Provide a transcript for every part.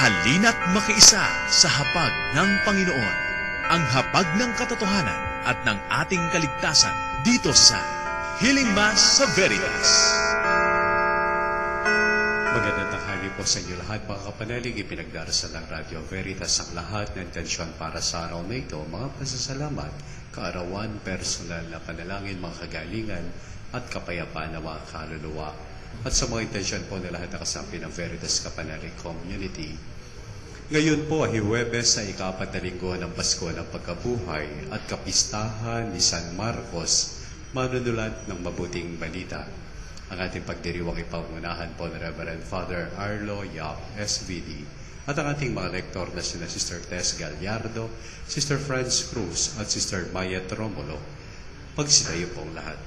Halina't makiisa sa hapag ng Panginoon, ang hapag ng katotohanan at ng ating kaligtasan dito sa Healing Mass sa Veritas. Magandang tanghali po sa inyo lahat, mga kapanalig. Ipinagdarasal ng Radio Veritas ang lahat ng intensyon para sa araw na ito, mga pasasalamat, kaarawan, personal na panalangin, mga kagalingan, at kapayapaan ng mga kaluluwa. At sa mga intensyon po na lahat nakasampi ng Veritas Kapanalig Community. Ngayon po ay Huwebes na ika-4 na linggo ng Pasko ng Pagkabuhay at kapistahan ni San Marcos, manunulat ng mabuting balita. Ang ating pagdiriwang ipangunahan po ng Reverend Father Arlo Yap, SVD, at ang ating mga lektor na sina Sister Tess Gallardo, Sister Franz Cruz, at Sister Maya Tromulo. Pagsitayo pong lahat.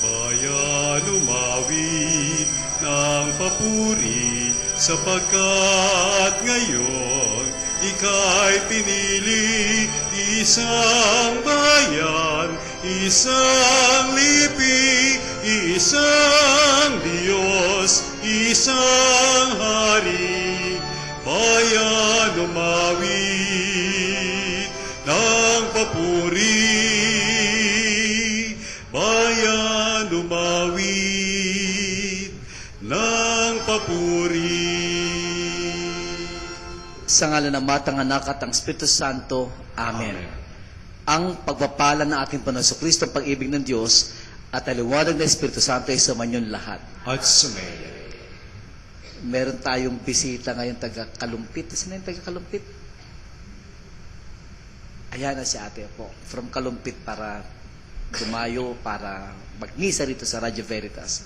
Bayan umawit ng papuri, sapagkat ngayon ika'y pinili, isang bayan, isang lipi, isang Diyos, isang hari. Bayan umawit ng papuri, bayan umawit ng papuri. Sa ngalan ng Matang Anak at ng Espiritu Santo. Amen. Ang pagpapala ng ating Panginoon Kristo, ang pag-ibig ng Diyos, at ang liwanag ng Espiritu Santo ay sumanyon lahat. At sumaya. Meron tayong bisita ngayon taga-Kalumpit. Sino yung taga-Kalumpit? Ayan na si ate po. From Kalumpit para dumayo, para magmisa rito sa Radio Veritas.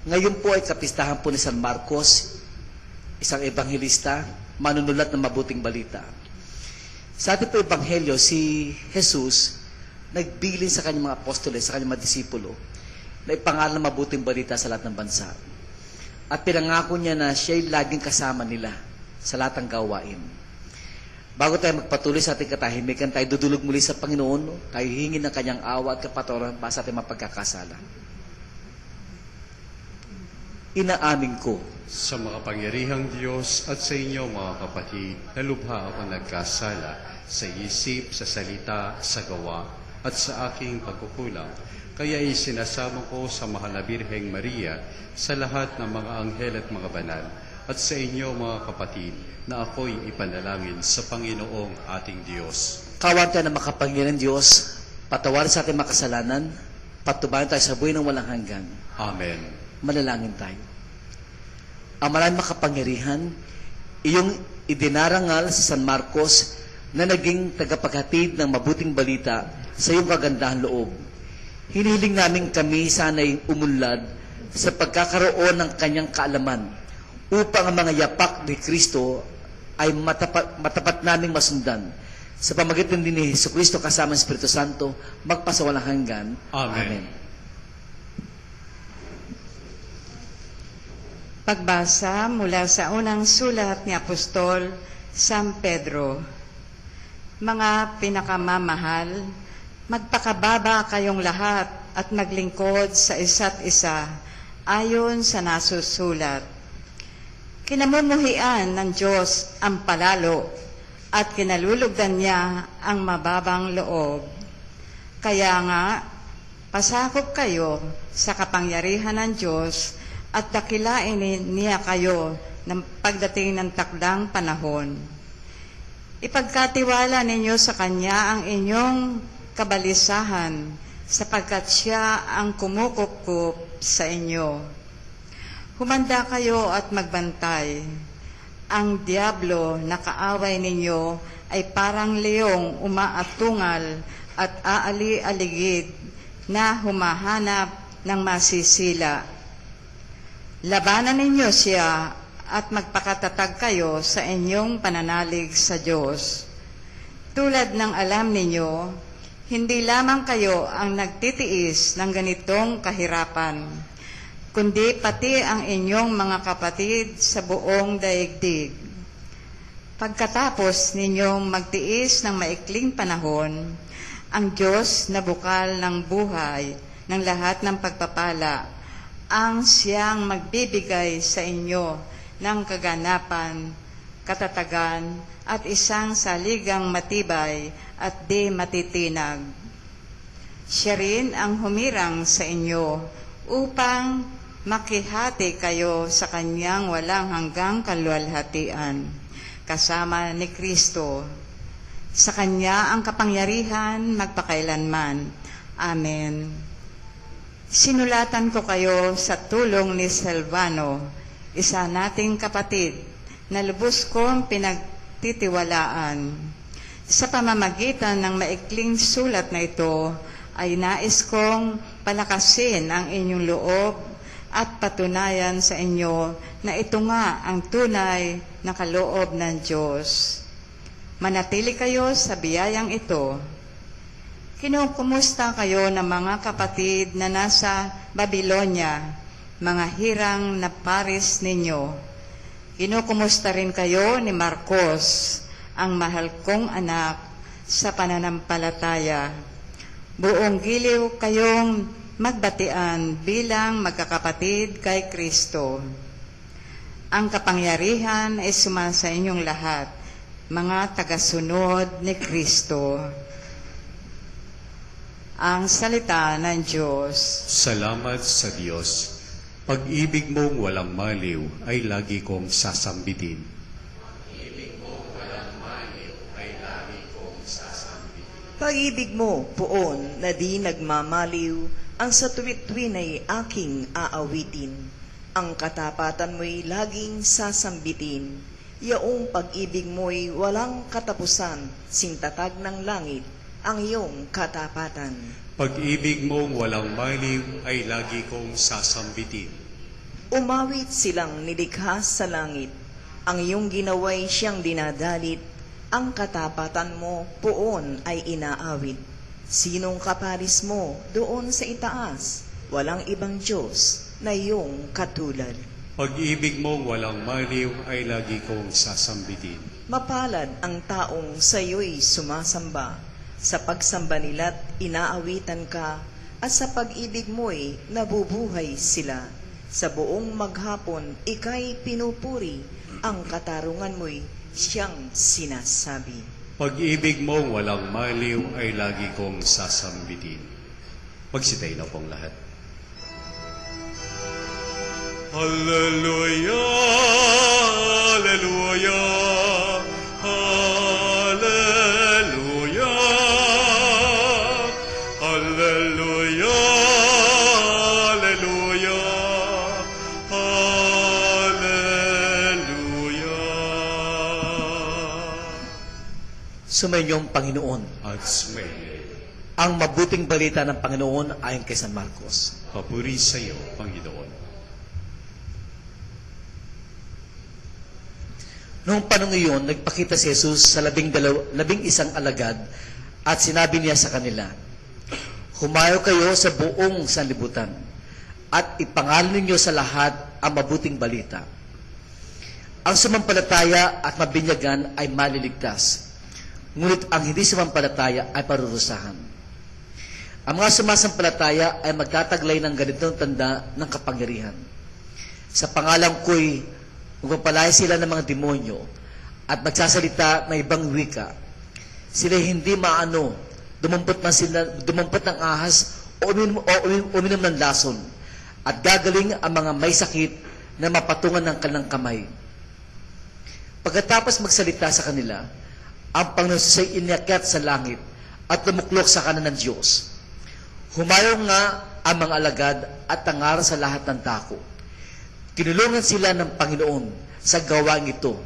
Ngayon po ay kapistahan po ni San Marcos, isang ebanghelista, manunulat ng mabuting balita. Sa ating po ebanghelyo, si Jesus nagbilin sa kanyang mga apostoles, sa kanyang mga disipulo, na ipangaral ng mabuting balita sa lahat ng bansa. At pinangako niya na siya'y laging kasama nila sa lahat ng gawain. Bago tayo magpatuloy sa ating katahimikan, tayo dudulog muli sa Panginoon, tayo hingin ng kanyang awa at kapatawaran para sa ating mga pagkakasala. Inaamin ko Sa makapangyarihang Diyos at sa inyo mga kapatid, na lubha ako nagkasala sa isip, sa salita, sa gawa, at sa aking pagkukulang. Kaya isinasamo ko sa mahal na Birheng Maria, sa lahat ng mga anghel at mga banal, at sa inyo mga kapatid, na ako'y ipanalangin sa Panginoong ating Diyos. kawan tayo na makapangyarihan Diyos, patawarin sa ating makasalanan, patubayan tayo sa buhay ng walang hanggan. Amen. Manalangin tayo. Ang maraming makapangyarihan, iyong idinarangal sa San Marcos na naging tagapaghatid ng mabuting balita sa iyong kagandahan loob. Hinihiling namin kami sana'y umunlad sa pagkakaroon ng kanyang kaalaman upang ang mga yapak ni Kristo ay matapat naming masundan. Sa pamagitan din ni Jesucristo kasama ng Espiritu Santo, magpasawalang hanggan. Amen. Amen. Pagbasa mula sa unang sulat ni Apostol San Pedro. Mga pinakamamahal, magpakababa kayong lahat at maglingkod sa isa't isa ayon sa nasusulat. Kinamumuhian ng Diyos ang palalo at kinalulugdan niya ang mababang loob. Kaya nga, pasakop kayo sa kapangyarihan ng Diyos at dakilain niya kayo ng pagdating ng takdang panahon. Ipagkatiwala ninyo sa Kanya ang inyong kabalisahan sapagkat Siya ang kumukup sa inyo. Humanda kayo at magbantay. Ang diablo na kaaway ninyo ay parang leong umaatungal at aali-aligid na humahanap ng masisila. Labanan ninyo siya at magpakatatag kayo sa inyong pananalig sa Diyos. Tulad ng alam ninyo, hindi lamang kayo ang nagtitiis ng ganitong kahirapan, kundi pati ang inyong mga kapatid sa buong daigdig. Pagkatapos ninyong magtiis ng maikling panahon, ang Diyos na bukal ng buhay ng lahat ng pagpapala, ang siyang magbibigay sa inyo ng kaganapan, katatagan, at isang saligang matibay at di matitinag. Siya rin ang humirang sa inyo upang makihati kayo sa kanyang walang hanggang kaluwalhatian, kasama ni Kristo. Sa kanya ang kapangyarihan magpakailanman. Amen. Sinulatan ko kayo sa tulong ni Silvano, isa nating kapatid, na lubos kong pinagtitiwalaan. Sa pamamagitan ng maikling sulat na ito, ay nais kong palakasin ang inyong loob at patunayan sa inyo na ito nga ang tunay na kaloob ng Diyos. Manatili kayo sa biyayang ito. Kinukumusta kayo ng mga kapatid na nasa Babylonia, mga hirang na pares ninyo. Kinukumusta rin kayo ni Marcos, ang mahal kong anak sa pananampalataya. Buong giliw kayong magbatian bilang magkakapatid kay Kristo. Ang kapangyarihan ay sumasa inyong lahat, mga tagasunod ni Kristo. Ang salita ng Diyos. Salamat sa Diyos. Pag-ibig mong walang maliw ay lagi kong sasambitin. Pag-ibig mo, poon, na di nagmamaliw, ang sa tuwit-tuwin ay aking aawitin. Ang katapatan mo'y laging sasambitin. Yaong pag-ibig mo'y walang katapusan, sintatag ng langit, ang iyong katapatan. Pag-ibig mong walang maliw ay lagi kong sasambitin. Umawit silang nilikha sa langit, ang iyong ginawa'y siyang dinadalit, ang katapatan mo poon ay inaawit. Sinong kaparis mo doon sa itaas? Walang ibang Diyos na iyong katulad. Pag-ibig mong walang maliw ay lagi kong sasambitin. Mapalad ang taong sa iyo'y sumasamba. Sa pagsamba nila't inaawitan ka, at sa pag-ibig mo'y nabubuhay sila. Sa buong maghapon, ika'y pinupuri, ang katarungan mo'y siyang sinasabi. Pag-ibig mong walang maliw ay lagi kong sasambitin. Magsitay na pong lahat. Hallelujah, Hallelujah, Hallelujah, Hallelujah, Hallelujah. Sumainyong Panginoon. At sumayin. Ang mabuting balita ng Panginoon ayon kay San Marcos. Papuri sa iyo, Panginoon. Noong panong iyon, nagpakita si Jesus sa 11 alagad at sinabi niya sa kanila, "Humayo kayo sa buong sanlibutan at ipangalan ninyo sa lahat ang mabuting balita. Ang sumampalataya at mabinyagan ay maliligtas, ngunit ang hindi sumampalataya ay parurusahan. Ang mga sumasampalataya ay magtataglay ng ganitong tanda ng kapangyarihan. Sa pangalan ko'y magpapalaya sila ng mga demonyo at magsasalita ng ibang wika. Sila hindi maano, dumampot ng ahas o uminom ng lason, at gagaling ang mga may sakit na mapatungan ng kanilang kamay. Pagkatapos magsalita sa kanila, ang Panginoon ay inakyat sa langit at tumuklok sa kanan ng Diyos. Humayo nga ang mga alagad at tangaran sa lahat ng dako. Tinulungan sila ng Panginoon sa gawaing ito.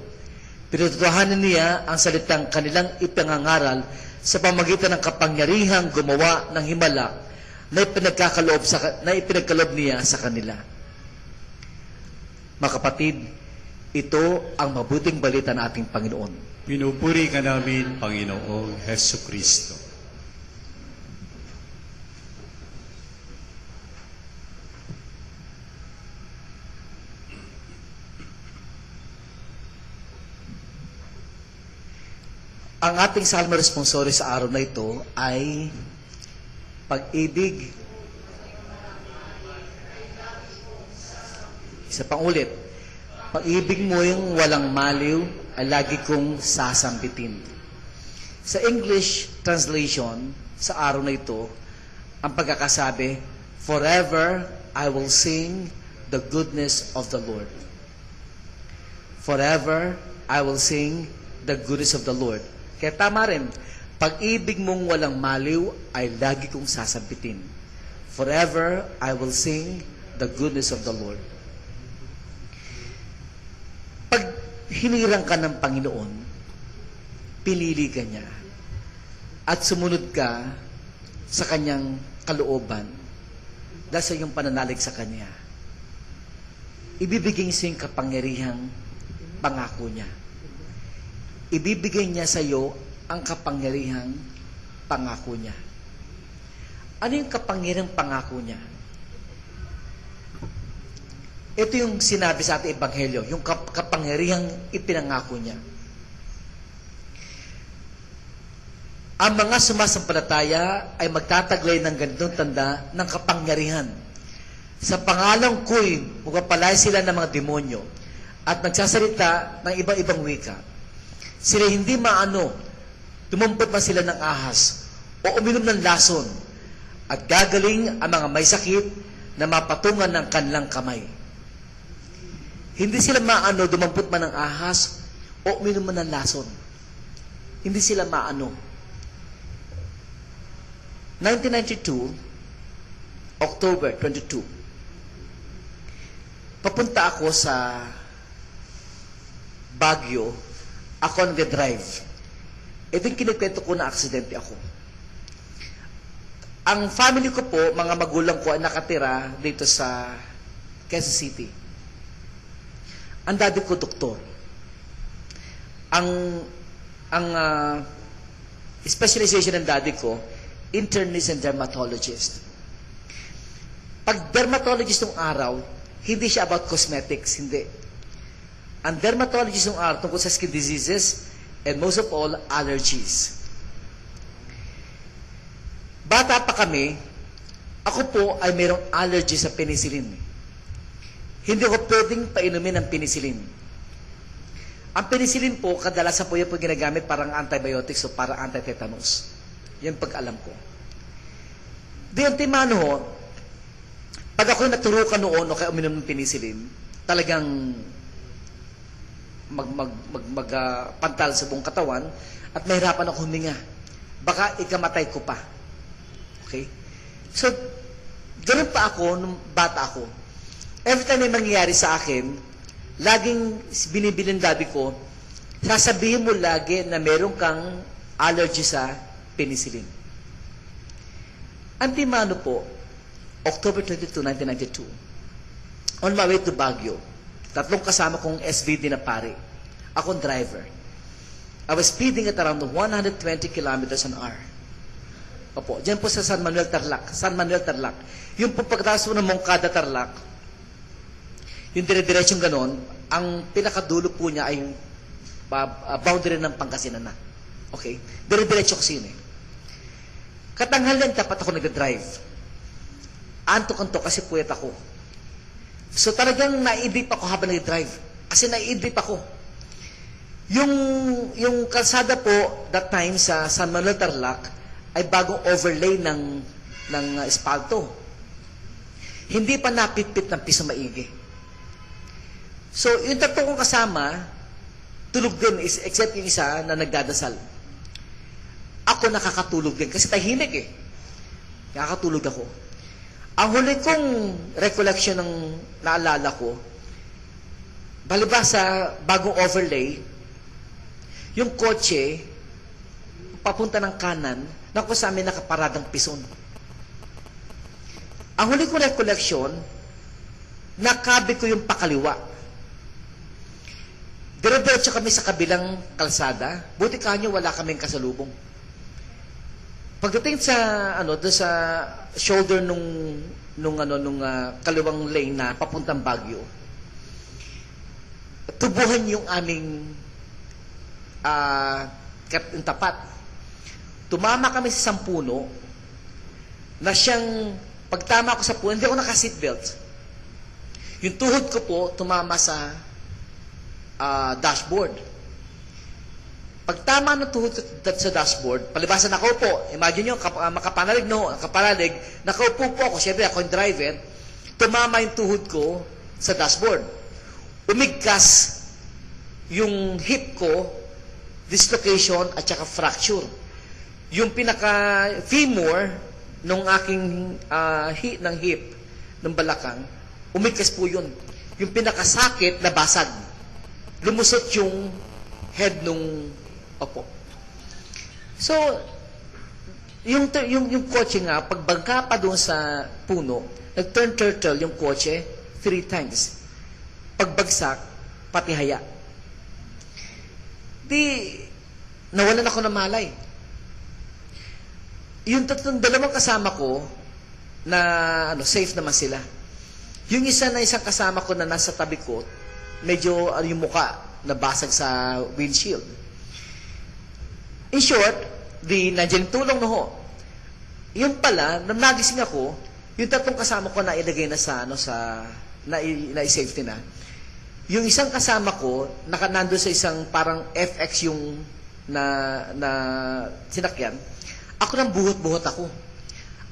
Pinututuhanan niya ang salitang kanilang ipangangaral sa pamagitan ng kapangyarihang gumawa ng himala na ipinagkaloob niya sa kanila. Mga kapatid, ito ang mabuting balita ng ating Panginoon. Pinupuri ka namin, Panginoong Heso Kristo. Ang ating salmo responsorial sa araw na ito ay pag-ibig. Isa pang ulit. Pag-ibig mo yung walang maliw ay lagi kong sasambitin. Sa English translation, sa araw na ito, ang pagkakasabi, forever I will sing the goodness of the Lord. Forever I will sing the goodness of the Lord. Kaya tama rin, pag-ibig mong walang maliw ay lagi kong sasambitin. Forever I will sing the goodness of the Lord. Pag hinirang ka ng Panginoon, pinili ka niya at sumunod ka sa kanyang kalooban dahil sa iyong pananalig sa kanya, ibibigay sa iyong kapangyarihang pangako niya. Ibibigay niya sa iyo ang kapangyarihang pangako niya. Ano yung kapangyarihang pangako niya? Ito yung sinabi sa ating ebanghelyo, yung kapangyarihang ipinangako niya. Ang mga sumasampalataya ay magtataglay ng ganitong tanda ng kapangyarihan. Sa pangalang ko'y magpapalay sila ng mga demonyo at nagsasalita ng ibang-ibang wika. Sila hindi maano, tumumpot man sila ng ahas o uminom ng lason at gagaling ang mga may sakit na mapatungan ng kanilang kamay. Hindi sila maano, dumampot man ng ahas o uminom man ng lason. Hindi sila maano. 1992, October 22, papunta ako sa Baguio, ako nag-drive. Ito yung kinikwento ko na aksidente ako. Ang family ko po, mga magulang ko ay nakatira dito sa Quezon City. Ang daddy ko, doktor. Ang specialization ng daddy ko, internist and dermatologist. Pag dermatologist ng araw, hindi siya about cosmetics, hindi. Ang dermatologist ng araw tungkol sa skin diseases and most of all, allergies. Bata pa kami, ako po ay mayroong allergy sa penicillin. Hindi ko pwedeng painumin ng penicillin. Ang penicillin po, kadalasan po yung ginagamit parang antibiotics o parang anti-tetanus. Yan pag-alam ko. Di antimano ho, pag ako'y naturukan noon o kaya uminom ng penicillin, talagang pantal sa buong katawan at mahirapan ako huminga. Baka ikamatay ko pa. Okay? So, ganun pa ako nung bata ako. Every time may mangyayari sa akin, laging binibilin daddy ko, sasabihin mo lagi na meron kang allergy sa penicillin. Antimano po, October 22, 1992, on my way to Baguio, tatlong kasama kong SVD na pare. Akong driver. I was speeding at around 120 kilometers an hour. Opo, dyan po sa San Manuel, Tarlac. San Manuel, Tarlac. Yung po pagkatapos po ng Moncada, Tarlac, yung dire-diretsyong ganon, ang pinakadulo po niya ay boundary ng Pangasinan na. Okay? Dire-diretso kasi yun eh. Katanghalian, tapat ako nag-drive. Antok-antok kasi puyat ako. So talagang naiidip ako habang nag-drive. Kasi naiidip ako. Yung kalsada po, that time sa San Manuel Tarlac, ay bagong overlay ng espalto. Hindi pa napitpit ng piso maigi. So, yung tatlo kong kasama, tulog din, except yung isa na nagdadasal. Ako nakakatulog din, kasi tahimik eh. Nakakatulog ako. Ang huli kong recollection ng naalala ko, balibas sa bagong overlay, yung kotse, papunta ng kanan, na kung sa amin nakaparadang pison. Ang huli kong recollection, nakabi ko yung pakaliwa. Dire-diretso kami sa kabilang kalsada, buti kanyo wala kaming kasalubong. Pagdating sa doon sa shoulder nung kaliwang lane na papuntang Baguio, tubuhan yung aming tapat. Tumama kami sa isang puno na siyang, pagtama ko sa puno, hindi ako naka-seatbelt. Yung tuhod ko po, tumama sa dashboard. Pag tama ng tuhod sa dashboard, palibasan nakaupo, imagine nyo, kapanalig, nakaupo po ako, syempre ako yung driver, tumama yung tuhod ko sa dashboard. Umigkas yung hip ko, dislocation at saka fracture. Yung pinaka-femur nung aking ng hip, ng balakang, umigkas po yun. Yung pinakasakit, nabasag. Lumusot yung head nung opo. So, yung kotse nga, pagbangka pa doon sa puno, nag-turn turtle yung kotse 3 times. Pagbagsak, pati haya. Di, nawalan ako ng malay. Yung dalawang kasama ko, na safe naman sila. Yung isang kasama ko na nasa tabi ko, medyo yung muka, nabasag sa windshield. In short, nandiyan yung tulong na ho. Yun pala, nang nagising ako, yung 3 kasama ko na ilagay na na-safety na. Yung isang kasama ko, nando sa isang parang FX yung na sinakyan, ako nang buhot-buhot ako.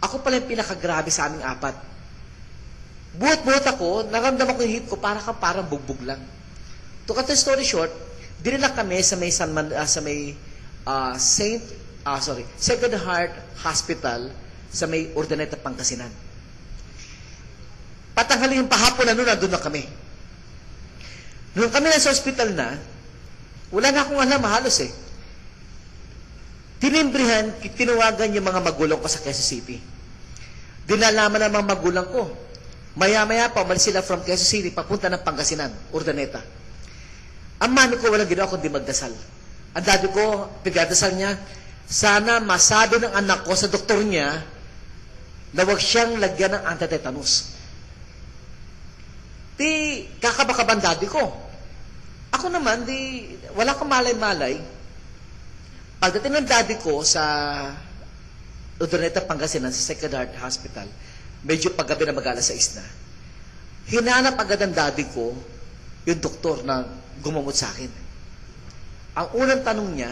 Ako pala yung pinakagrabe sa aming 4. Buhot-buhot ako, naramdaman ko yung hip ko, parang bugbog lang. To cut the story short, dinala kami sa may Sacred Heart Hospital sa may Urdaneta, Pangasinan. Patanghalin yung pahapon na nandun na kami. Nung kami na sa hospital na, wala na akong alam, halos eh. Tinimbrihan, tinawagan yung mga magulang ko sa Quezon City. Dinalaman ng mga magulang ko. Maya-maya pa, umalis sila from Quezon City, papunta ng Pangasinan, Urdaneta. Ang mami ko walang ginawa kundi magdasal. Ang daddy ko, pagdadasal niya, sana masabi ng anak ko sa doktor niya na huwag siyang lagyan ng antitetanus. Di, kakabakaban daddy ko. Ako naman, wala kang malay-malay. Pagdating ng daddy ko sa Urdaneta, Pangasinan, sa Sacred Heart Hospital, medyo paggabi na mag-alas 6 na. Hinanap agad ang daddy ko yung doktor na gumamot sa akin. Ang unang tanong niya,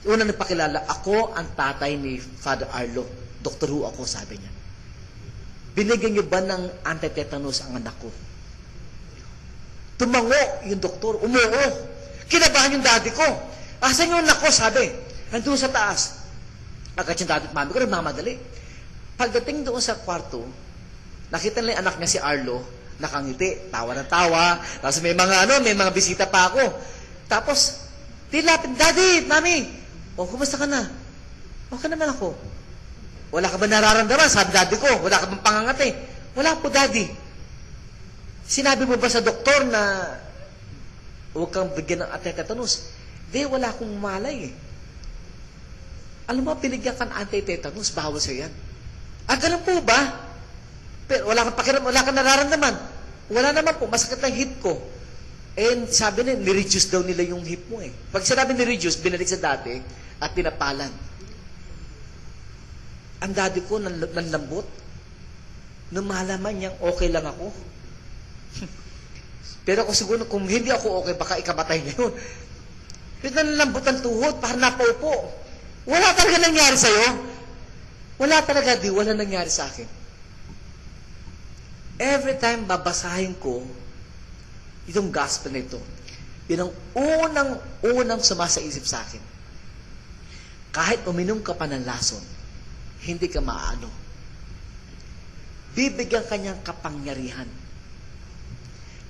unang nagpakilala, ako ang tatay ni Father Arlo. Dr. Who ako, sabi niya. Binigyan niyo ba ng antitetanus ang anak ko? Tumango yung doktor, umuo. Kinabahan yung daddy ko. Asan yung anak ko, sabi. Nandun sa taas. Agad yung daddy at mami ko, nagmamadali. Pagdating doon sa kwarto, nakita nila yung anak niya si Arlo, nakangiti, tawa ng tawa, tapos may mga bisita pa ako. Tapos, dilapit, Daddy, Mami, kumusta ka na? Okay naman ako. Wala ka ba nararamdaman? Sabi daddy ko, wala ka bang pangangati? Wala po, Daddy. Sinabi mo ba sa doktor na huwag kang bigyan ng antitetanus? Di, wala akong malay eh. Alam mo, binigyan ka ng antitetanus, bawal sa yan. Ganun po ba? Pero wala kang nararamdaman. Wala naman po, masakit ang hip ko. And sabi nila, ni-reduce daw nila yung hip mo eh. Pag sinabi ni-reduce, binalik sa dati at pinapalan. Ang daddy ko nanlambot. Nung malaman niyang okay lang ako. Pero kung siguro, kung hindi ako okay, baka ikamatay na yun. Pero nanlambot ang tuhod, parang napaupo. Wala talaga nangyari sa'yo. Wala talaga, wala nangyari sa akin. Every time babasahin ko itong gospel na ito, yun ang unang sumasaisip sa akin. Kahit uminom ka pa ng lason, hindi ka maano. Bibigyan ka niyang kapangyarihan.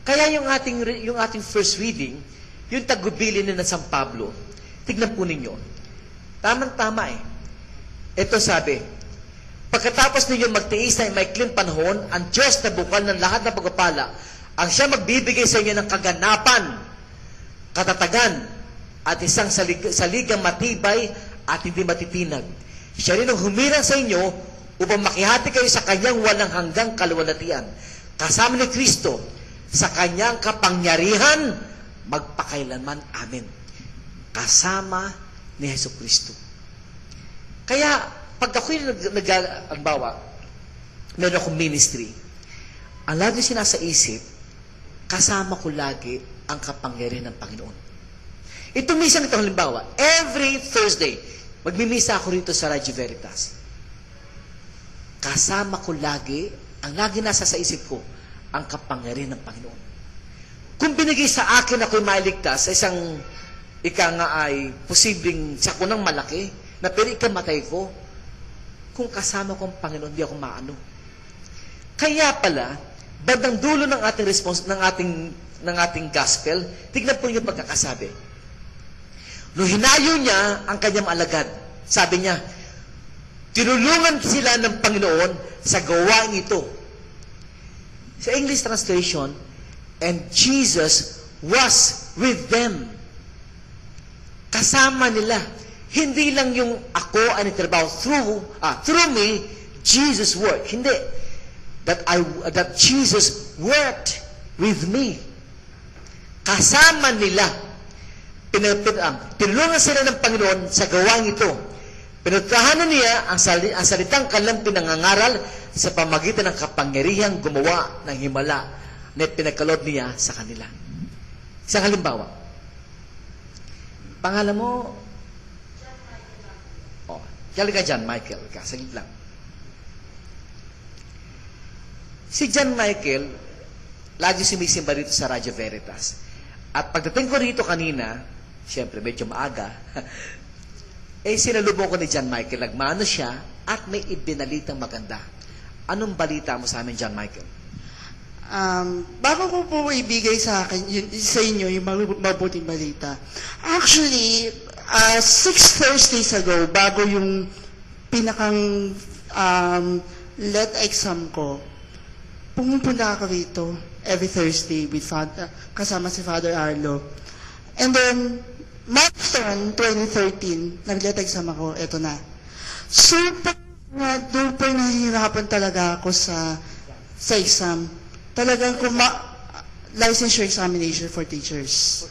Kaya yung ating first reading, yung tagubilin na San Pablo, tignan po ninyo. Tamang-tama eh. Ito sabi, pagkatapos ninyo magtiis na maikling panahon, ang Diyos na bukal ng lahat ng pagpapala, ang siya magbibigay sa inyo ng kaganapan, katatagan, at isang saligang matibay at hindi matitinag. Siya rin ang humirang sa inyo upang makihati kayo sa kanyang walang hanggang kaluwalhatian. Kasama ni Kristo, sa kanyang kapangyarihan, magpakailanman. Amen. Kasama ni Hesus Kristo. Kaya, pag ako'y nagbawa, meron akong ministry, ang lagi sinasaisip, kasama ko lagi ang kapangyarihan ng Panginoon. Itong misa nito, halimbawa, every Thursday, magmimisa ako rito sa Radio Veritas. Kasama ko lagi, ang lagi nasa sa isip ko, ang kapangyarihan ng Panginoon. Kung binigay sa akin ako'y mailigtas sa isang ika nga ay posibleng sakunang malaki, na pero ikamatay ko, kung kasama ko ang Panginoon, hindi ako maano. Kaya pala, bandang dulo ng ating response, ng ating gospel, tignan po niyo pagkakasabi. Nung hinayo niya ang kanyang alagad, sabi niya, tinulungan sila ng Panginoon sa gawain ito. Sa English translation, and Jesus was with them. Kasama nila. Hindi lang yung ako ay nagtrabaho through me, Jesus worked. Hindi. That Jesus worked with me. Kasama nila. Tinulungan sila ng Panginoon sa gawain ito. Pinutahanan niya ang salitang kanilang pinangangaral sa pamagitan ng kapangyarihang gumawa ng himala na pinagkaloob niya sa kanila. Isang halimbawa. Pangalan mo? Kaya ka John Michael. Saglit lang. Si John Michael, lagi sumisimba rito sa Radio Veritas. At pagdating ko rito kanina, siyempre medyo maaga, sinalubong ko ni John Michael. Nagmano siya at may ibinalitang maganda. Anong balita mo sa amin, John Michael? Bago ko po ibigay sa inyo yung mabuting balita. Actually, 6 Thursdays ago, bago yung pinakang let exam ko, pumupunta ako rito every Thursday with kasama si Father Arlo. And then, March 10, 2013, nag-let exam ako, eto na. Super nahihirapan talaga ako sa exam. Talagang licensure examination for teachers.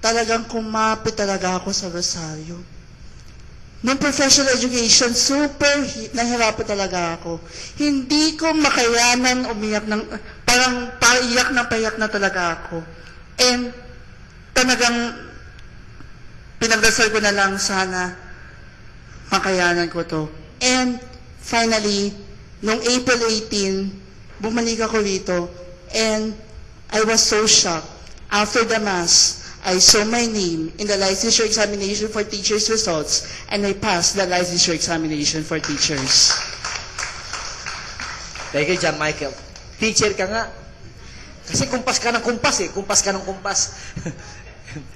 Talagang kumapit talaga ako sa Rosario. Nung professional education, super nahirapan talaga ako. Hindi ko makayanan parang paiyak na talaga ako. And talagang pinagdasal ko na lang sana makayanan ko to. And finally, nung April 18, bumalik ako rito, and I was so shocked. After the Mass, I saw my name in the licensure examination for teachers results, and I passed the licensure examination for teachers. Thank you, John Michael. Teacher ka nga. Kasi kumpas ka ng kumpas.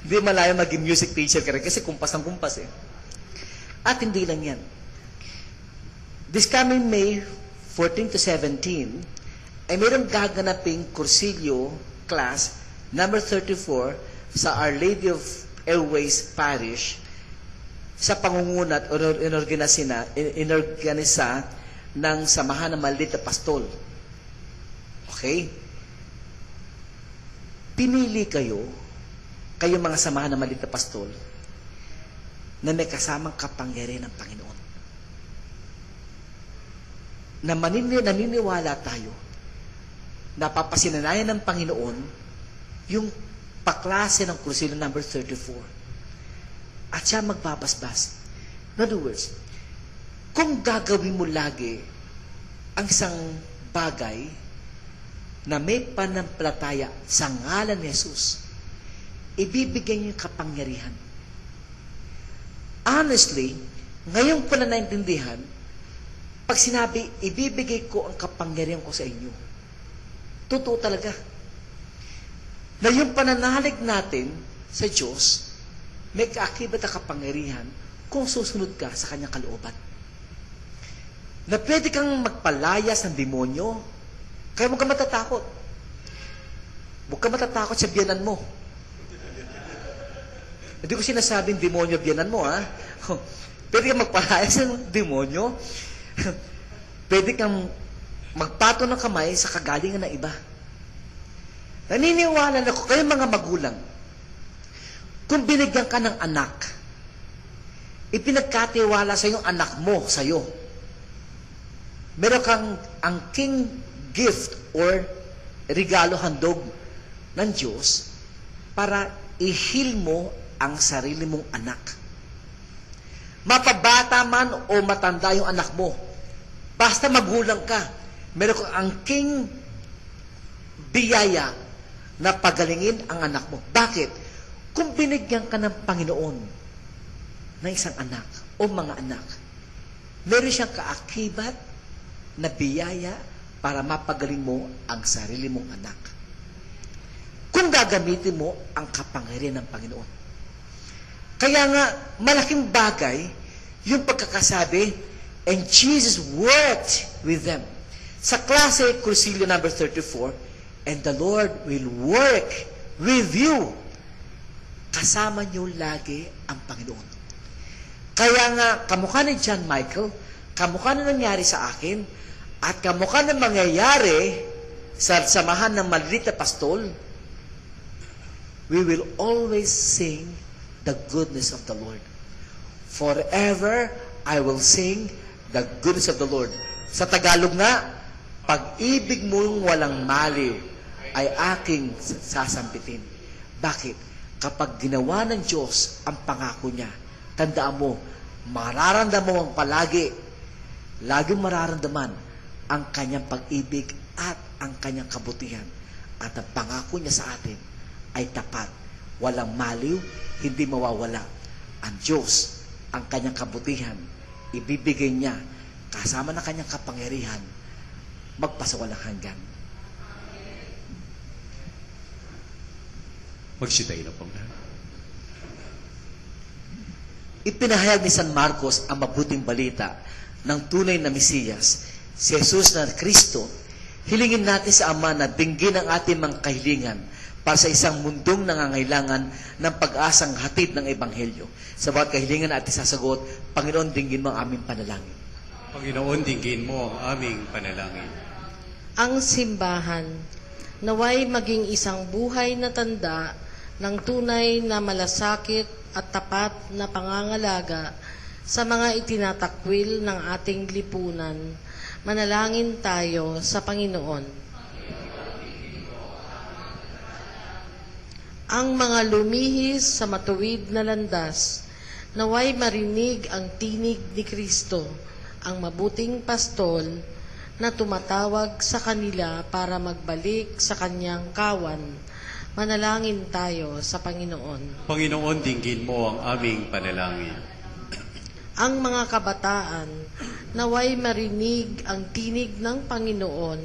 Hindi malayo maging music teacher ka rin kasi kumpas ng kumpas eh. At hindi lang yan. This coming May 14 to 17, ay mayroong gaganaping kursilyo class number 34 sa Our Lady of Airways Parish sa pangungunat o inorganisa ng Samahan ng Maliit na Pastol. Okay? Pinili kayo mga Samahan ng Maliit na Pastol na may kasamang kapangyarihan ng Panginoon. Na naniniwala tayo napapasinanayan ng Panginoon yung paklase ng kursilyo number 34. At siya magbabasbas. In other words, kung gagawin mo lagi ang isang bagay na may panampalataya sa ngalan ni Jesus, ibibigay niyo yung kapangyarihan. Honestly, ngayon ko na naintindihan, pag sinabi, ibibigay ko ang kapangyarihan ko sa inyo, totoo talaga. Na yung pananalig natin sa Diyos, may kaakibat na kapangyarihan kung susunod ka sa kanyang kalooban. Na pwede kang magpalayas ng demonyo, kaya huwag ka matatakot. Huwag ka matatakot sa biyanan mo. Hindi ko sinasabing demonyo biyanan mo, ha? Pwede kang magpalayas ng demonyo. Pwede kang magpato ng kamay sa kagalingan ng iba. Naniniwala na ko, kayo mga magulang, kung binigyan ka ng anak, ipinagkatiwala sa yung anak mo, sa iyo. Meron kang ang king gift or regalo handog ng Diyos para i-heal mo ang sarili mong anak. Mapabata man o matanda yung anak mo, basta magulang ka, meron kang angking biyaya na pagalingin ang anak mo. Bakit? Kung binigyan ka ng Panginoon ng isang anak o mga anak, meron siyang kaakibat na biyaya para mapagaling mo ang sarili mong anak. Kung gagamitin mo ang kapangyarihan ng Panginoon. Kaya nga, malaking bagay yung pagkakasabi, and Jesus worked with them. Sa klase, Cursilio number 34, and the Lord will work with you. Kasama niyo lagi ang Panginoon. Kaya nga, kamukha ni John Michael, kamukha na nangyari sa akin, at kamukha na mangyayari sa samahan ng maliit na pastol, we will always sing the goodness of the Lord. Forever, I will sing the goodness of the Lord. Sa Tagalog nga, pag-ibig mong walang maliw ay aking sasampitin. Bakit? Kapag ginawa ng Diyos ang pangako niya, tandaan mo, mararamdaman mo palagi, laging mararamdaman ang kanyang pag-ibig at ang kanyang kabutihan. At ang pangako niya sa atin ay tapat. Walang maliw, hindi mawawala. Ang Diyos, ang kanyang kabutihan, ibibigay niya kasama ng kanyang kapangyarihan magpasawalang hanggan. Magsitayin na po na. Ipinahayag ni San Marcos ang mabuting balita ng tunay na Mesiyas, si Jesus na Kristo. Hilingin natin sa Ama na dinggin ang ating mga kahilingan para sa isang mundong nangangailangan ng pag-asang hatid ng Ebanghelyo. Sa bawat kahilingan na ating sasagot, Panginoon, dinggin mo ang aming panalangin. Panginoon, dinggin mo ang aming panalangin. Ang simbahan, naway maging isang buhay na tanda ng tunay na malasakit at tapat na pangangalaga sa mga itinatakwil ng ating lipunan. Manalangin tayo sa Panginoon. Ang mga lumihis sa matuwid na landas, naway marinig ang tinig ni Kristo, ang mabuting pastol na tumatawag sa kanila para magbalik sa kanyang kawan. Manalangin tayo sa Panginoon. Panginoon, dinggin mo ang aming panalangin. Ang mga kabataan, naway marinig ang tinig ng Panginoon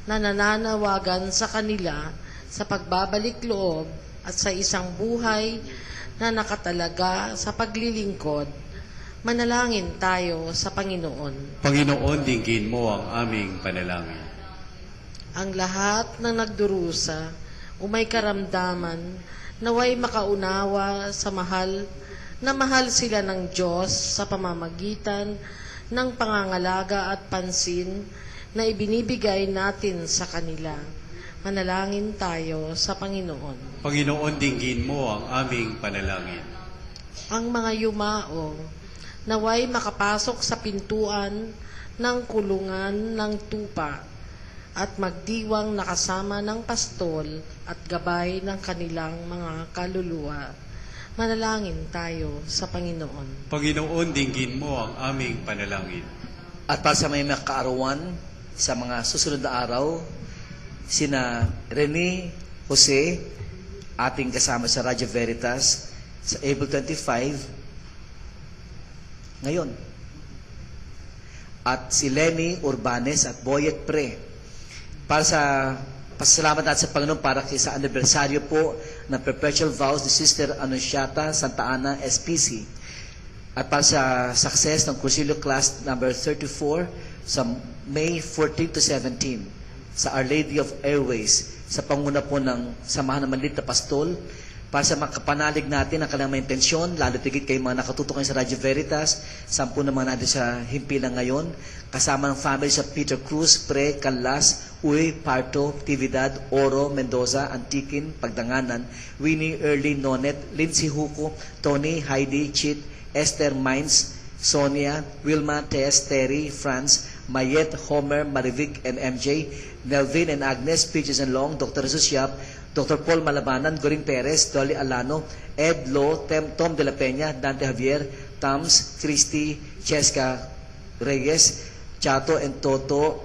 na nananawagan sa kanila sa pagbabalik loob at sa isang buhay na nakatalaga sa paglilingkod. Manalangin tayo sa Panginoon. Panginoon, dinggin mo ang aming panalangin. Ang lahat ng nagdurusa o may karamdaman naway makaunawa sa mahal na mahal sila ng Diyos sa pamamagitan ng pangangalaga at pansin na ibinibigay natin sa kanila. Manalangin tayo sa Panginoon. Panginoon, dinggin mo ang aming panalangin. Ang mga yumao naway makapasok sa pintuan ng kulungan ng tupa at magdiwang nakasama ng pastol at gabay ng kanilang mga kaluluwa. Manalangin tayo sa Panginoon. Panginoon, dinggin mo ang aming panalangin. At para sa mga kaarawan, sa mga susunod na araw, sina Rene Jose, ating kasama sa Radyo Veritas, sa April 25, ngayon. At si Lenny Urbanes at Boyet Pre, para sa pasalamat natin sa Panginoon para sa anibersaryo po ng Perpetual Vows ni Sister Anunciata Santa Ana, SPC. At para sa success ng Cursilio Class number 34 sa May 14 to 17 sa Our Lady of Airways sa panguna po ng Samahan ng Maliit na Pastol, para sa makapanalig natin ang kanilang mga intensyon, lalo tigit kay mga nakatutok sa Radyo Veritas, 10 naman natin sa himpilang ngayon, kasama ng family sa Peter Cruz, Pre, Calas, Uy, Parto, Tividad, Oro, Mendoza, Antiquin, Pagdanganan, Winnie, Early, Nonet, Lindsay Huco, Tony, Heidi, Chit, Esther Mines, Sonia, Wilma, Tess, Terry, Franz, Mayet, Homer, Marivic, and MJ, Melvin and Agnes, Peaches and Long, Dr. Jesus Yap, Dr. Paul Malabanan, Goring Perez, Dolly Alano, Ed Lo, Tom De La Peña, Dante Javier, Tams, Christy, Cheska Reyes, Chato and Toto,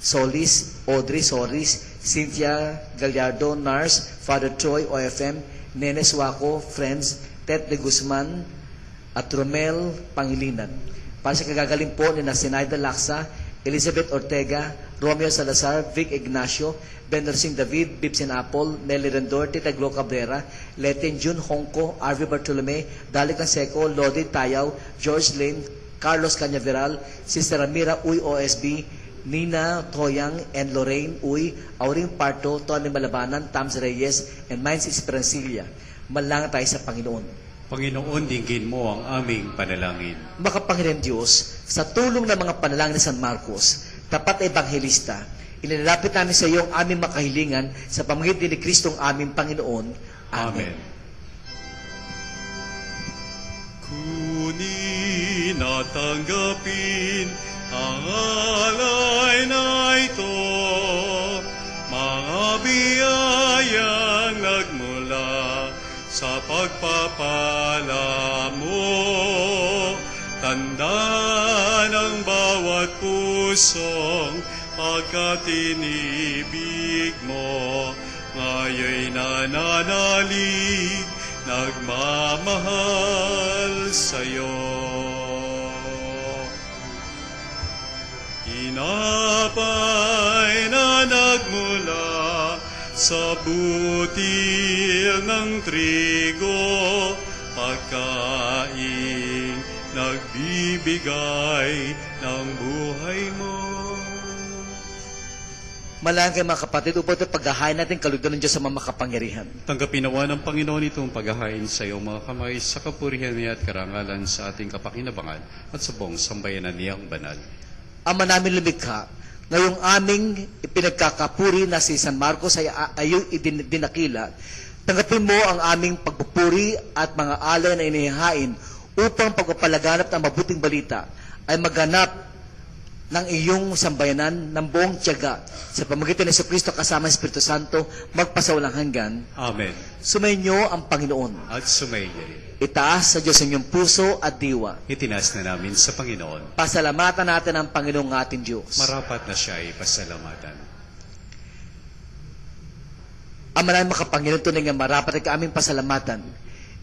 Solis, Audrey Solis, Cynthia Gallardo, Nars, Father Troy, OFM, Nene Suaco, Friends, Ted de Guzman, at Romel Pangilinan. Para sa kagagaling po ni Sinaida Laksa, Elizabeth Ortega, Romeo Salazar, Vic Ignacio, Benner Singh David, Bibsin Apple, Nelly Rendor, Tita Glo Cabrera, Leten Jun Hongko, Arvi Bartolome, Dali Canseco, Lodi Tayaw, George Lane, Carlos Cañaveral, Sister Ramira Uy OSB, Nina Toyang and Lorraine Uy, Auring Parto, Tony Malabanan, Tams Reyes, and Mines Esperancilla. Manalangin tayo sa Panginoon. Panginoon, dinggin mo ang aming panalangin. Makapangyarihan Diyos, sa tulong ng mga panalangin ni San Marcos, tapat na ebanghelista, ininalapit namin sa iyo ang aming makahilingan sa pamamagitan ni Kristong aming Panginoon. Amen. Kunin at tanggapin ang alay na ito, mga biyayang nagmula sa pagpapala mo. Tanda ng bawat pusong pagkatinibig mo, ngayon nananalig, nagmamahal sa'yo. Tinapay na nagmula sa butil ng trigo, pagkain nagbibigay ng buhay mo. Malangin mga kapatid, upang ito paghahain natin kalugdan ng Diyos sa mga makapangyarihan. Tanggapin nawa ng Panginoon itong paghahain sa iyong mga kamay sa kapurihan niya at karangalan sa ating kapakinabangan at sa buong sambayanan niyang banal. Ama namin lumikha, ngayong aming ipinagkakapuri na si San Marcos ay ayong dinakila, tanggapin mo ang aming pagpupuri at mga alay na inihahain upang pagpapalaganap ng mabuting balita ay maganap ng iyong sambayanan ng buong tiyaga sa pamamagitan ni Jesucristo kasama ng Espiritu Santo magpasawalang hanggan. Amen. Sumainyo ang Panginoon. At sumayin niya rin. Itaas sa Diyos ang inyong puso at diwa. Itinas na namin sa Panginoon. Pasalamatan natin ang Panginoong ating Diyos. Marapat na siya ay pasalamatan. Ama namin makapangyarihan, tunay nga marapat ay aming pasalamatan.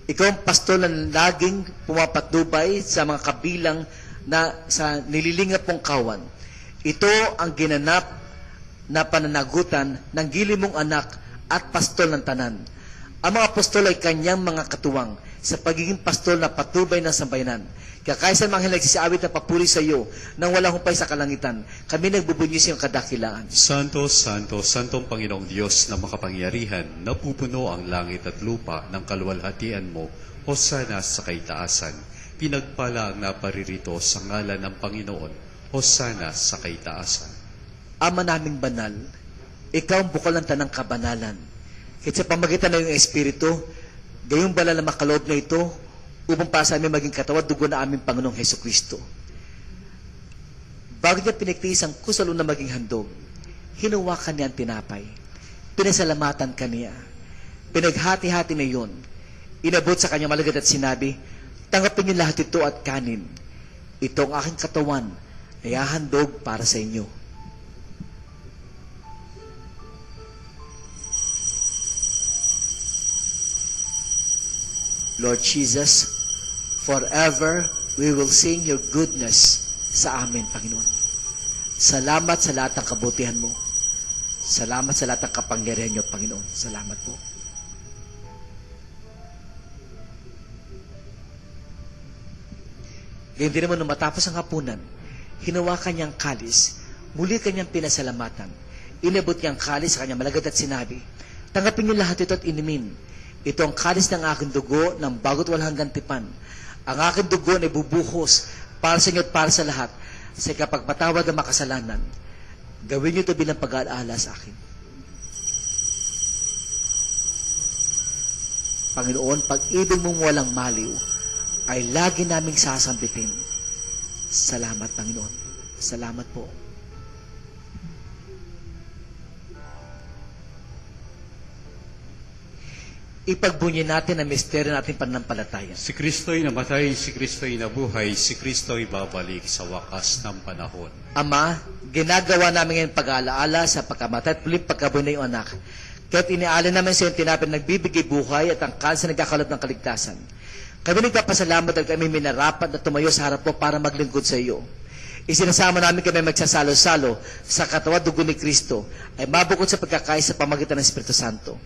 Ikaw ang pastol na laging pumapatnubay sa mga kabilang na sa nililingap mong kawan. Ito ang ginanap na pananagutan ng gilimong anak at pastol ng tanan. Ang mga apostol ay kanyang mga katuwang sa pagiging pastol na patubay ng sambayanan. Kaya kaysa mga nagsisiawit na papuri sa iyo nang walang humpay sa kalangitan, kami nagbubunyos iyong kadakilaan. Santo, Santo, Santong Panginoong Diyos na makapangyarihan, napupuno ang langit at lupa ng kaluwalhatian mo, Hosana sa kaitaasan. Pinagpala ang naparirito sa ngalan ng Panginoon, Hosana sa kaitaasan. Ama naming banal, ikaw ang bukal ng tanang kabanalan. Kahit sa pamagitan ng iyong Espiritu, gayong banal na makaloob na ito, upang para sa amin maging katawan dugo na aming Panginoong Hesukristo. Bago niya pinagtiis ang kusalo na maging handog, hinawakan niya ang tinapay. Pinasalamatan kaniya. Pinaghati-hati na iyon. Inabot sa kanyang malagad at sinabi, tanggapin niyo lahat ito at kanin. Ito ang aking katawan na ihahandog para sa inyo. Lord Jesus, forever we will sing your goodness sa amin, Panginoon. Salamat sa lahat ng kabutihan mo. Salamat sa lahat ng kapangyarihan niyo, Panginoon. Salamat po. Ngayon din naman nung matapos ang hapunan, hinawakan niyang kalis, muli kanyang pinasalamatan. Inabot niyang kalis sa kanyang malagad at sinabi, tanggapin niyo lahat ito at inumin. Ito ang kalis ng aking dugo ng bago't walang hanggang tipan. Ang aking dugo na ibubuhos para sa inyo at para sa lahat sa kapagpatawad ng makasalanan. Gawin niyo ito bilang pag-aalaala sa akin. Panginoon, pag-ibig mong walang maliw ay lagi naming sasambitin. Salamat, Panginoon. Salamat po. Ipagbunyi natin ang misteryo natin pananampalataya. Si Kristo'y namatay, si Kristo'y nabuhay, si Kristo'y babalik sa wakas ng panahon. Ama, ginagawa namin ngayon pag-aalaala sa pagkamatay at muling pagkabuhay ng iyong anak. Kaya't iniaalala namin sa iyong tinapin nagbibigay buhay at ang kansa nagkakalot ng kaligtasan. Kami nagpapasalamat at kami minarapat na tumayo sa harap mo para maglingkod sa iyo. Isinasama namin kami magsasalo-salo sa katawan dugo ni Kristo ay mabukod sa pagkakaisa sa pamagitan ng Espiritu Santo.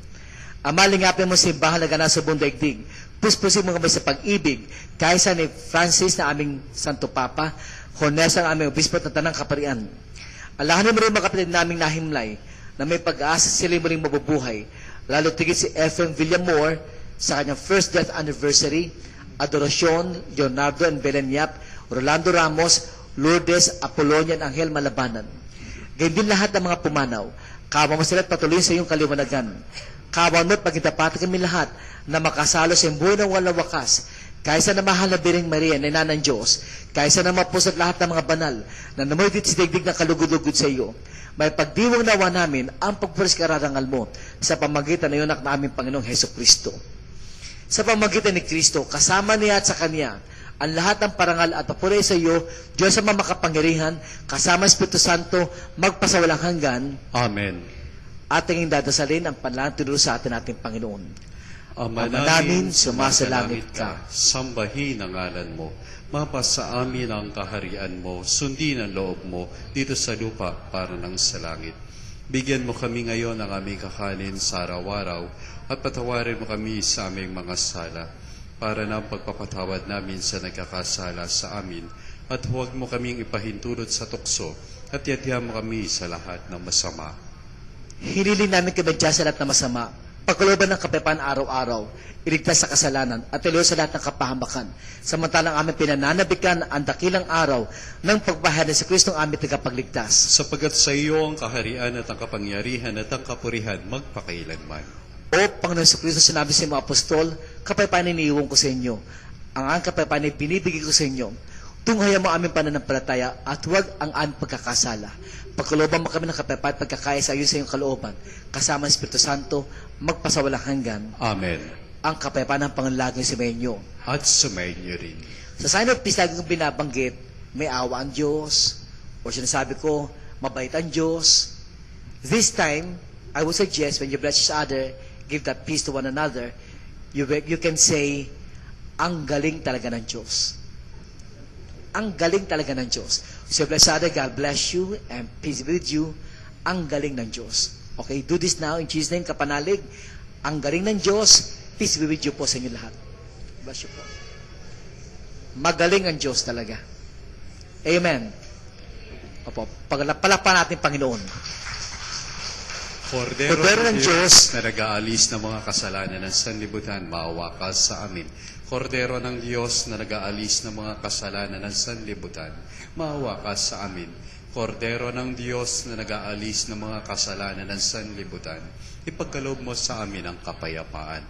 Ama, lingapin mo simbahan na ganang sa buong daigdig. Puspusin mo kami sa pag-ibig, kaisa ni Francis na aming Santo Papa, Honesa na aming Obispo at Tanang Kaparian. Alahanin mo rin mga kapatid naming nahimlay na may pag-asa sila muling mabubuhay. Lalo tigit si Efrem Villamor sa kanyang first death anniversary, Adoracion, Leonardo and Belen Yap, Rolando Ramos, Lourdes, Apollonia at Angel Malabanan. Ganyan din lahat ng mga pumanaw. Kawan mo sila at patuloy sa iyong kaliwanagan. Kawan mo at pagkitapatan kami lahat na makasalo sa buhay ng walang wakas. Kaysa na mahal na Biring Maria na ina ng Diyos, kaysa na mapusat lahat ng mga banal na namoy dito sa digdig ng kalugod-lugod sa iyo, may pagdiwang nawa namin ang pagpulis kararangal mo sa pamagitan ng anak na aming Panginoong Heso Kristo. Sa pamagitan ni Kristo, kasama niya at sa Kanya, ang lahat ng parangal at papuri sa iyo, Diyos ang mamakapangyarihan, kasama Espiritu Santo, magpasawalang hanggan. Amen. Ating dadasalin ang panalangin tinuro sa atin ating Panginoon. Ama namin, sumasalangit ka, sambahin ang ngalan mo, mapasa amin ang kaharian mo, sundin ang loob mo dito sa lupa para ng sa langit. Bigyan mo kami ngayon ng aming kakanin sa araw-araw at patawarin mo kami sa aming mga sala para na pagpapatawad namin sa nagkakasala sa amin at huwag mo kaming ipahintulot sa tukso at yadya mo kami sa lahat ng masama. Hiniling namin kami dyan sa lahat ng masama, pagkalooban ng kapayapaan araw-araw, iligtas sa kasalanan at ilo sa lahat ng kapahamakan. Samantalang aming pinananabikan ang dakilang araw ng pagbahayan sa Kristong aming tagapagligtas. Sapagat sa iyo ang kaharian at ang kapangyarihan at ang kapurihan magpakailanman. O Panginoon sa Kristo, sinabi sa mga apostol, kapayapaan iniiwan ko sa inyo. Ang kapayapaan ay binibigay ko sa inyo. Tunghayan mo aming pananampalataya at huwag ang aming pagkakasala. Pagkalooban mo kami ng kapayapaan at pagkakaya sa iyo sa iyong kalooban, kasama ng Espiritu Santo, magpasawalang hanggan. Amen. Ang kapayapaan ng Panginoon sa inyo. At sumayin niyo rin. Sa sign of peace, lagi kong binabanggit, may awa ang Diyos. O sinasabi ko, mabait ang Diyos. This time, I would suggest when you bless each other, give that peace to one another, you can say, ang galing talaga ng Diyos. Ang galing talaga ng Diyos. So bless each other, God bless you, and peace be with you. Ang galing ng Diyos. Okay, do this now in Jesus' name, kapanalig. Ang galing ng Diyos, peace be with you po sa inyo lahat. Bless you po. Magaling ang Diyos talaga. Amen. Opo, palakpakan natin Panginoon. Kordero ng Diyos na nag-aalis ng mga kasalanan ng sanlibutan, maawa ka sa amin. Kordero ng Diyos na nag-aalis ng mga kasalanan ng sanlibutan, maawa ka sa amin. Kordero ng Diyos na nag-aalis ng mga kasalanan ng sanlibutan, ipagkaloob mo sa amin ang kapayapaan.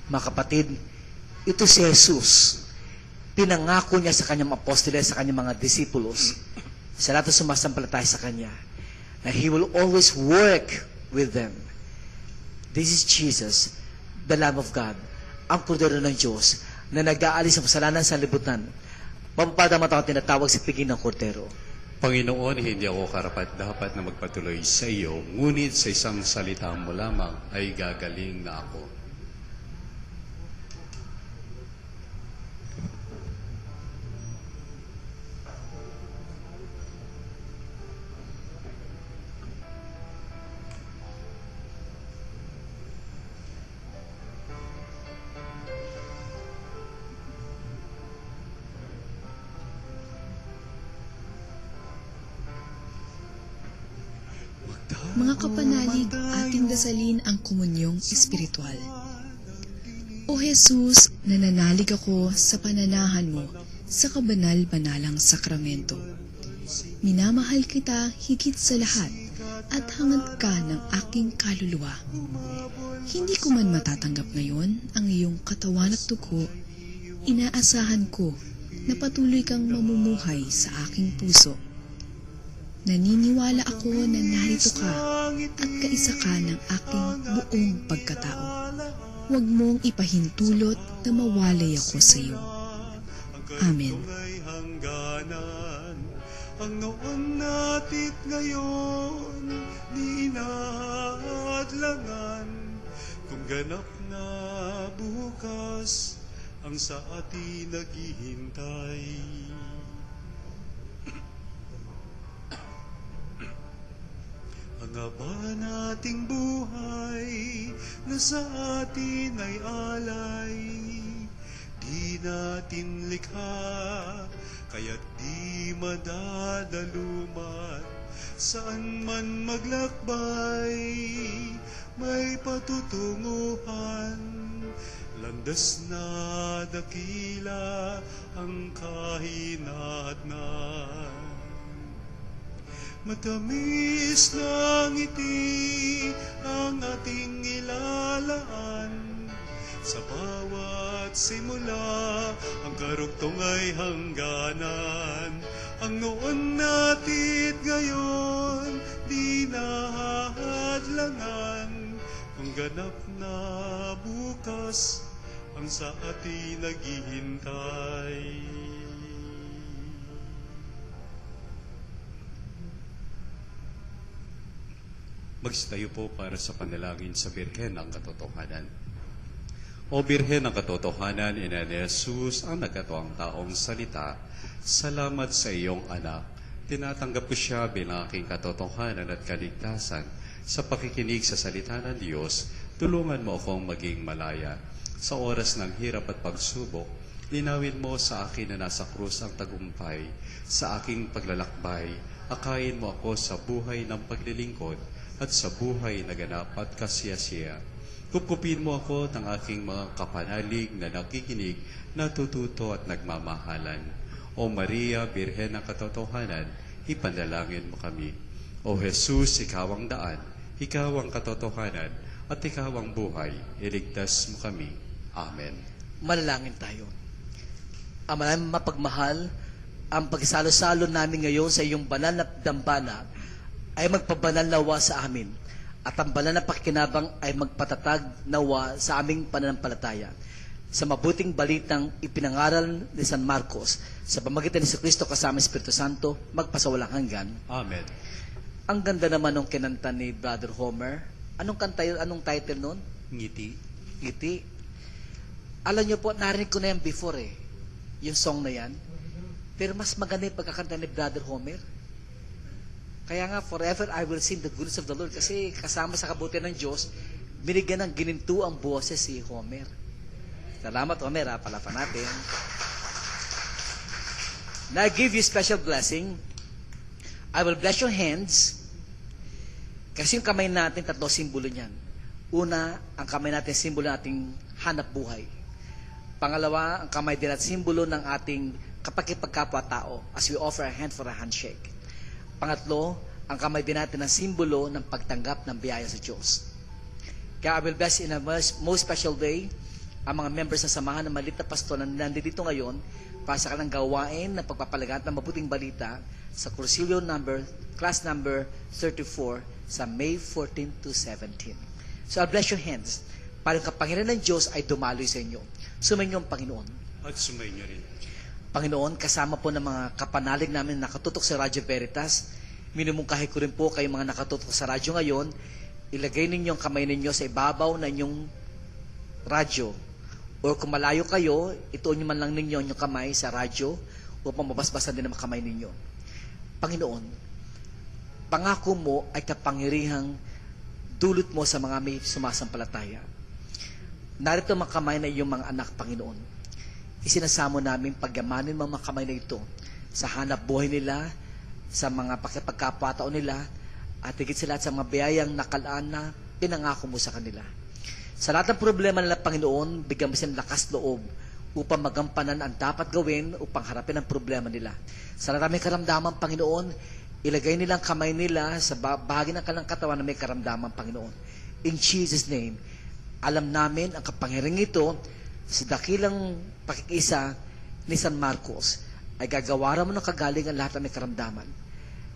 Mga kapatid, ito si Jesus. Pinangako niya sa kanyang apostoles, sa kanyang mga disipulos, sa lahat na sumasampalataya sa kanya, na He will always work with them. This is Jesus, the Lamb of God, ang Kordero ng Diyos, na nag-aalis ng kasalanan sa libutan. Mapapalad ang tinatawag sa piging ng Kordero. Panginoon, hindi ako karapat-dapat na magpatuloy sa iyo, ngunit sa isang salita mo lamang ay gagaling na ako. Mga kapanalig, ating dasalin ang komunyong espiritual. O Jesus, nananalig ako sa pananahan mo sa kabanal-banalang sakramento. Minamahal kita higit sa lahat at hangad ka ng aking kaluluwa. Hindi ko man matatanggap ngayon ang iyong katawan at dugo, inaasahan ko na patuloy kang mamumuhay sa aking puso. Naniniwala ako na narito ka at kaisa ka ng aking buong pagkatao. huwag mong ipahintulot na mawalay ako sa iyo. Amen. Ay hangganan, ang noon natit ngayon, di inaadlangan. Kung ganap na bukas, ang sa atin naghihintay. Ang aba nating buhay na sa atin ay alay, di natin likha, kaya't di madadaluman. Saan man maglakbay, may patutunguhan, landas na dakila ang kahinatnan. Matamis na ngiti ang ating ilalaan, sa bawat simula ang karugtong ay hangganan. Ang noon natin ngayon di nahahadlangan, kung ganap na bukas ang sa atin naghihintay. Magstayo po para sa panalangin sa Birhen ng Katotohanan. O Birhen ng Katotohanan, Ina ni Jesus, ang nagkatuwang taong salita, salamat sa iyong anak. Tinatanggap ko siya bilang aking katotohanan at kaligtasan. Sa pakikinig sa salita ng Diyos, tulungan mo akong maging malaya. Sa oras ng hirap at pagsubok, linawin mo sa akin na nasa krus ang tagumpay. Sa aking paglalakbay, akayin mo ako sa buhay ng paglilingkod at sa buhay na ganap at kasiyasiya. Kupkupin mo ako ng aking mga kapanalig na nakikinig, natututo at nagmamahalan. O Maria, Birhen ng Katotohanan, ipanalangin mo kami. O Jesus, ikaw ang daan, ikaw ang katotohanan, at ikaw ang buhay, iligtas mo kami. Amen. Manalangin tayo. Ama namin mapagmahal, ang pagsalo-salo namin ngayon sa iyong banal na dambana ay magpabanal nawa sa amin, at ang banal na pakikinabang ay magpatatag nawa sa aming pananampalataya. Sa mabuting balitang ipinangaral ni San Marcos, sa pamagitan ni Kristo kasama Espiritu Santo, magpasawalang hanggan. Amen. Ang ganda naman ng kinanta ni Brother Homer. Anong kanta yun? Anong title nun? Ngiti. Ngiti. Alam niyo po, narinig ko na yan before yung song na yan. Pero mas maganda yung pagkakanta ni Brother Homer. Kaya nga, forever I will sing the goodness of the Lord. Kasi kasama sa kabutihan ng Diyos, binigyan ng gininto ang boses si Homer. Salamat, Homer, palapan natin. Now, I give you special blessing. I will bless your hands. Kasi yung kamay natin, tatlo simbolo niyan. Una, ang kamay natin, simbolo ng ating hanap buhay. Pangalawa, ang kamay din at simbolo ng ating kapakipagkapwa-tao as we offer a hand for a handshake. Pangatlo, ang kamay din natin ang simbolo ng pagtanggap ng biyaya sa Diyos. Kaya I will bless in a most special way ang mga members ng samahan ng maliit na pastor na nandito ngayon para sa kanilang gawain ng pagpapalaganap ng mabuting balita sa Cursilio class number 34 sa May 14 to 17. So I'll bless your hands para yung kapangyarihan ng Diyos ay dumaloy sa inyo. Sumainyo ang Panginoon. At sumainyo rin. Panginoon, kasama po ng mga kapanalig namin na nakatutok sa Radyo Veritas, minumungkahi ko rin po kayong mga nakatutok sa radyo ngayon, ilagay ninyo ang kamay ninyo sa ibabaw na inyong radyo. O kung malayo kayo, ituon nyo man lang ninyo yung kamay sa radyo upang mabasbasan din ang kamay ninyo. Panginoon, pangako mo ay kapangyarihang dulot mo sa mga may sumasampalataya. Narito ang mga kamay na iyong mga anak, Panginoon. Isinasamo namin pagyamanin mga kamay na ito sa hanap buhay nila, sa mga pagkapataon nila, at higit sa lahat sa mga biyayang nakalaan na pinangako mo sa kanila. Sa lahat ng problema nila, Panginoon, bigyan mo silang lakas loob upang magampanan ang dapat gawin upang harapin ang problema nila. Sa lahat ng may karamdaman, Panginoon, ilagay nilang kamay nila sa bahagi ng kanilang katawan na may karamdaman, Panginoon. In Jesus' name, alam namin ang kapangyarihan ito sa dakilang pakikisa ni San Marcos ay gagawaran mo ng kagalingan lahat ng may karamdaman.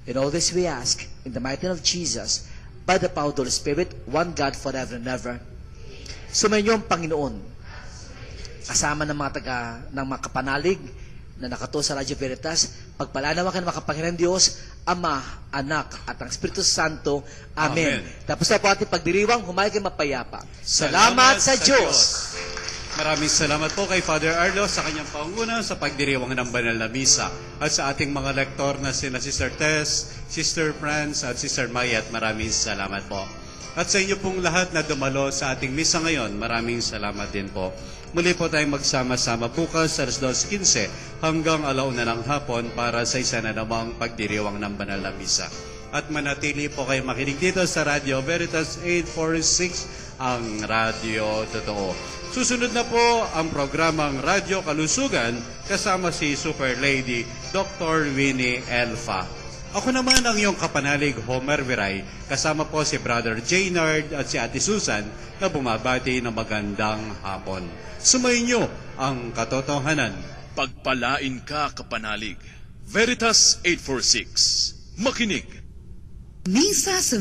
In all this we ask, in the mighty name of Jesus, by the power of the Holy Spirit, one God forever and ever. Sumainyo ang Panginoon. Kasama ng mga kapanalig na nakatuon sa Radyo Veritas, pagpalanawa ka ng mga Panginoon Diyos, Ama, Anak, at ang Espiritu Santo. Amen. Amen. Tapos na po ating pagdiriwang, humayo kayo mapayapa. Salamat sa Diyos. Maraming salamat po kay Father Arlo sa kanyang pangunguna sa pagdiriwang ng banal na misa at sa ating mga lektor na sina Sister Tess, Sister Franz at Sister Mayat. Maraming salamat po. At sa inyo pong lahat na dumalo sa ating misa ngayon, maraming salamat din po. Muli po tayong magsama-sama bukas sa 12:15 hanggang 1:00 ng hapon para sa isa na namang pagdiriwang ng banal na misa. At manatili po kayo makinig dito sa Radio Veritas 846, ang Radio Totoo. Susunod na po ang programang Radyo Kalusugan kasama si Super Lady Dr. Winnie Elfa. Ako naman ang iyong kapanalig, Homer Viray, kasama po si Brother Jaynard at si Ate Susan na bumabati ng magandang hapon. Sumainyo ang katotohanan. Pagpalain ka, kapanalig. Veritas 846. Makinig. Misa sa